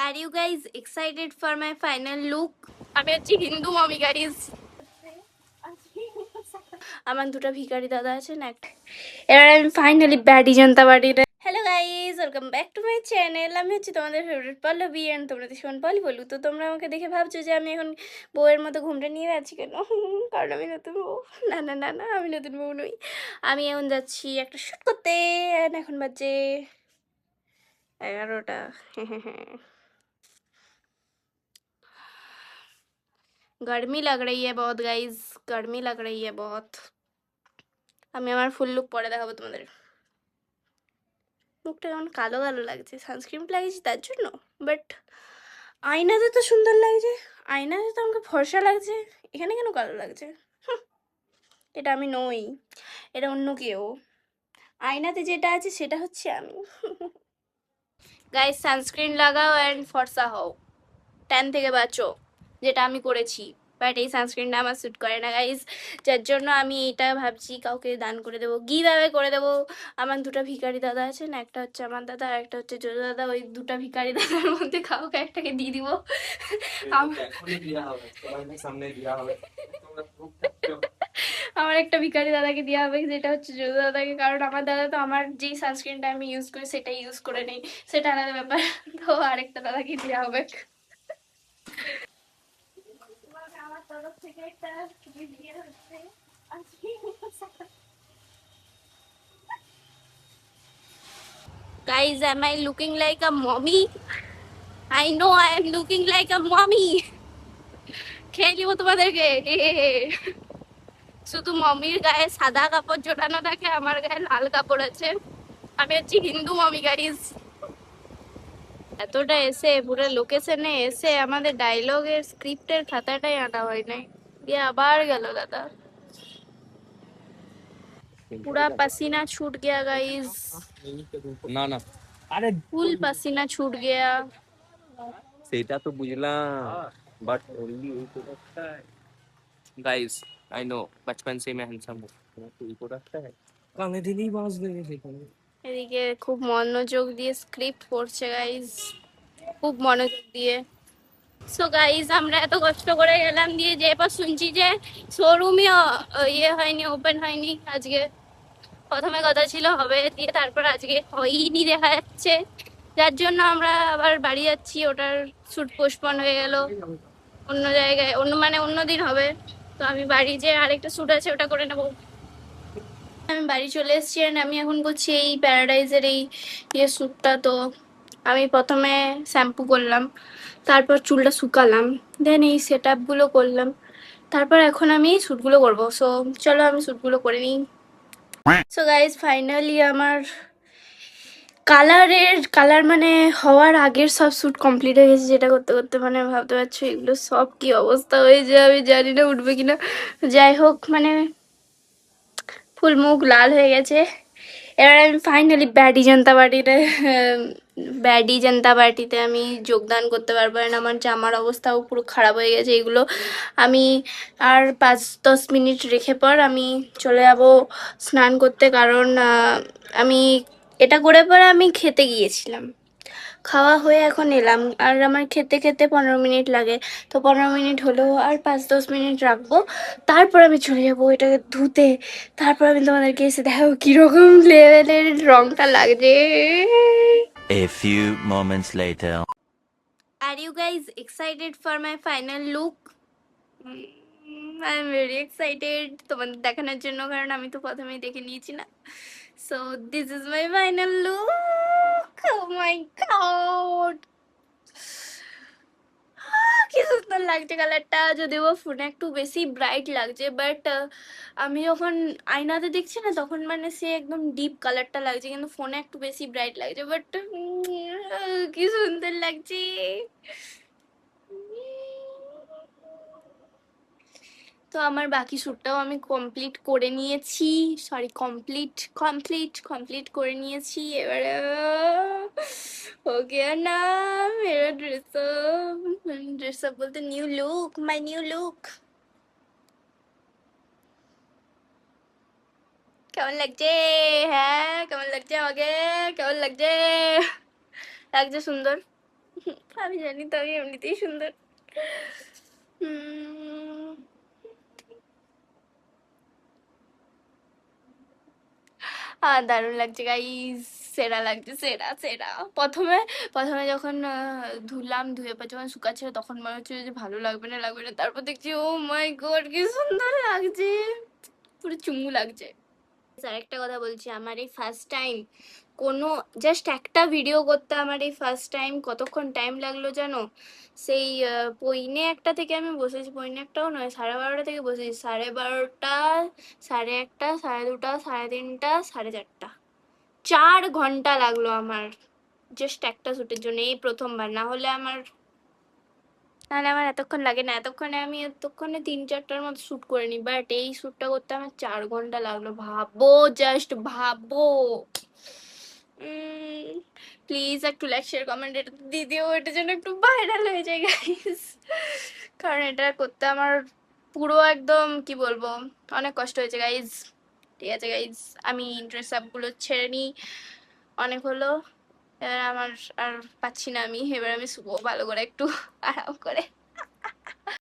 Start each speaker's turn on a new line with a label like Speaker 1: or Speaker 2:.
Speaker 1: Are you guys excited for my final look? আমি হচ্ছি Hindu mummy guys. আমার দুটো ভিখারি দাদা আছে না, এবার আমি ফাইনালি ব্যাডি জানতা পারি রে। Hello guys, welcome back to my channel. আমি হচ্ছি তোমাদের ফেভারিট পল্লবী অ্যান্ড তোমরা ভীষণ পলি বলু। তো তোমরা আমাকে দেখে ভাবছো যে আমি এখন বউয়ের মতো ঘুমটা নিয়ে আছি কেন? কারণ আমি নতুন বউ। না না না না, আমি নতুন বউ নই। আমি এখন যাচ্ছি একটা শ্যুট করতে। and এখন বাজে 11টা। गर्मी लग रही है बहुत गाइज, गर्मी लग रही है बहुत। আমি আমার ফুল লুক পরে দেখাবো তোমাদের। মুখটা কেমন কালো কালো লাগছে, সানস্ক্রিন লাগিয়েছি তার জন্য। বাট আয়নাতে তো সুন্দর লাগছে, আয়নাতে তো আমাকে ফর্সা লাগছে, এখানে কেন কালো লাগছে? হুঁ, এটা আমি নই, এটা অন্য কেউ। আয়নাতে যেটা আছে সেটা হচ্ছে আমি। গাইজ সানস্ক্রিন লাগাও অ্যান্ড ফর্সা হও, ট্যান থেকে বাঁচো, যেটা আমি করেছি। বাট এই সানস্ক্রিনটা আমার স্যুট করে না গাইজ, যার জন্য আমি এটা ভাবছি কাউকে দান করে দেবো, গিভ অ্যাওয়ে করে দেবো। আমার দুটো ভিখারি দাদা আছে না, একটা হচ্ছে আমার দাদা আর একটা হচ্ছে জোজো দাদা, ওই দুটো ভিখারি দাদার মধ্যে কাউকে একটাকে দিয়ে দিব। আমার একটা ভিখারি দাদাকে দেওয়া হবে, যেটা হচ্ছে জোজো দাদাকে, কারণ আমার দাদা তো আমার যেই সানস্ক্রিনটা আমি ইউজ করি সেটাই ইউজ করে নেই, সেটা আলাদা ব্যাপার। তো আরেকটা দাদাকে দেওয়া হবে। আমার তরফ থেকে একটা ভিডিও হচ্ছে আজকে। Guys, am I looking like a mommy? I know I am looking like a mommy. খেয়ে নিবো তোমাদেরকে। শুধু মমির গায়ে সাদা কাপড় জোটানো থাকে, আমার গায়ে লাল কাপড় আছে। আমি হচ্ছি হিন্দু মমি গাইস। এতটা এসে পুরো লোকেশনে এসে আমাদের ডায়লগের স্ক্রিপ্টের খাতাটাই আনা হয় নাই, দিয়ে আবার গেল দাদা। पूरा पसीना छूट गया गाइस,
Speaker 2: না না আরে
Speaker 1: फुल पसीना छूट गया।
Speaker 2: সেটা তো বুঝলাম বাট ওনলি এই প্রোডাক্টটা गाइस आई नो बचपन से मैं हैंडसम हूँ तो ये प्रोडक्ट है কানে দিলেই বাজ দেবে সেখানে
Speaker 1: এদিকে খুব মনোযোগ দিয়ে স্ক্রিপ্ট পড়ছে গাইস, খুব মনোযোগ দিয়ে। সো গাইস আমরা এত কষ্ট করে গেলাম, দিয়ে যে এবার শুনছি যে শোরুমই ইয়ে হয়নি, ওপেন হয়নি আজকে। প্রথমে কথা ছিল হবে, দিয়ে তারপর আজকে হয়নি দেখা যাচ্ছে, যার জন্য আমরা আবার বাড়ি যাচ্ছি। ওটার শুট পোস্টপন হয়ে গেল, অন্য জায়গায় অন্য মানে অন্য দিন হবে। তো আমি বাড়ি যে আরেকটা শুট আছে ওটা করে নেবো। আমি বাড়ি চলে এসেছি and আমি এখন করছি এই প্যারাডাইজের এই ইয়ে শ্যুটটা। তো আমি প্রথমে শ্যাম্পু করলাম, তারপর চুলটা শুকালাম, দেন এই সেট আপগুলো করলাম, তারপর এখন আমি শ্যুটগুলো করবো। সো চলো আমি শ্যুটগুলো করে নিই। সো গাইজ ফাইনালি আমার কালার মানে হওয়ার আগের সব শ্যুট কমপ্লিট হয়ে গেছে, যেটা করতে করতে মানে ভাবতে পারছো এগুলো সব কি অবস্থা হয়েছে, আমি জানি না উঠবে কিনা। যাই হোক, মানে ফুল মুখ লাল হয়ে গেছে। এবার আমি ফাইনালি ব্যাডি জনতা পার্টিতে আমি যোগদান করতে পারবো। আর আমার জামার অবস্থাও পুরো খারাপ হয়ে গেছে, এগুলো আমি আর 5-10 মিনিট রেখে পর আমি চলে যাব স্নান করতে, কারণ আমি এটা করে পরে আমি খেতে গিয়েছিলাম, খাওয়া হয়ে এখন এলাম, আর আমার খেতে খেতে 15 মিনিট লাগে। তো 15 মিনিট হলেও আর 5-10 মিনিট রাখবো, তারপর আমি চলে যাবো এটাকে ধুতে। তারপর আমি তোমাদেরকে এসে দেখাবো কিরকম লেভেলের রংটা লাগছে।
Speaker 3: A few moments later.
Speaker 1: Are you guys excited for my final look? I am very excited তোমাদের দেখানোর জন্য, কারণ আমি তো প্রথমেই দেখে নিয়েছি না। So this is my final look. Oh my God, কি সুন্দর লাগছে কালারটা, যদিও ফোনে একটু বেশি ব্রাইট লাগছে, বাট আমি যখন আয়নাতে দেখছি না তখন মানে সে একদম ডিপ কালারটা লাগছে, কিন্তু ফোনে একটু বেশি ব্রাইট লাগছে। বাট কি সুন্দর লাগছে। তো আমার বাকি শ্যুটটাও আমি কমপ্লিট করে নিয়েছি, সরি কমপ্লিট করে নিয়েছি। এবারে ওকে না মেরা ড্রেসআপ বলতে new look, my new look. কেমন লাগছে? হ্যাঁ কেমন লাগছে আমাকে? কেমন লাগছে? লাগছে সুন্দর। আমি জানি তো আমি এমনিতেই সুন্দর। উম, দারুণ লাগছে গাইস, সেরা লাগছে, সেরা সেরা। প্রথমে প্রথমে যখন ধুলাম, ধুয়ে পর যখন শুকাচ্ছিল তখন মনে হচ্ছিল যে ভালো লাগবে না লাগবে না, তারপর দেখছি ও মাই গড কি সুন্দর লাগছে, পুরো চুমু লাগছে। আর একটা কথা বলছি, আমার এই ফার্স্ট টাইম কোনো জাস্ট একটা ভিডিও করতে আমার এই ফার্স্ট টাইম কতক্ষণ টাইম লাগলো জানো? সেই পৌনে একটা থেকে আমি বসেছি, পৌনে একটাও নয়, 12:30 থেকে বসেছি, 12:30, 1:30, 2:30, 3:30, 4:30, 4 ঘন্টা লাগলো আমার জাস্ট একটা শ্যুটের জন্য, এই প্রথমবার। না হলে আমার এতক্ষণ লাগে না, এতক্ষণে 3-4টার মতো শ্যুট করে নিই, বাট এই শ্যুটটা করতে আমার 4 ঘন্টা লাগলো, ভাবো, জাস্ট ভাবো। প্লিজ একটু লাইক শেয়ার কমেন্ট এটা দিয়ে দিও, এটার জন্য একটু ভাইরাল হয়ে যায় গাইস, কারণ এটা করতে আমার পুরো একদম কি বলবো, অনেক কষ্ট হয়েছে গাইজ। ঠিক আছে গাইজ, আমি ড্রেস আপগুলো ছেড়ে নিই, অনেক হলো, এবার আমার আর পাচ্ছি না, এবার আমি শুবো ভালো করে একটু আরাম করে।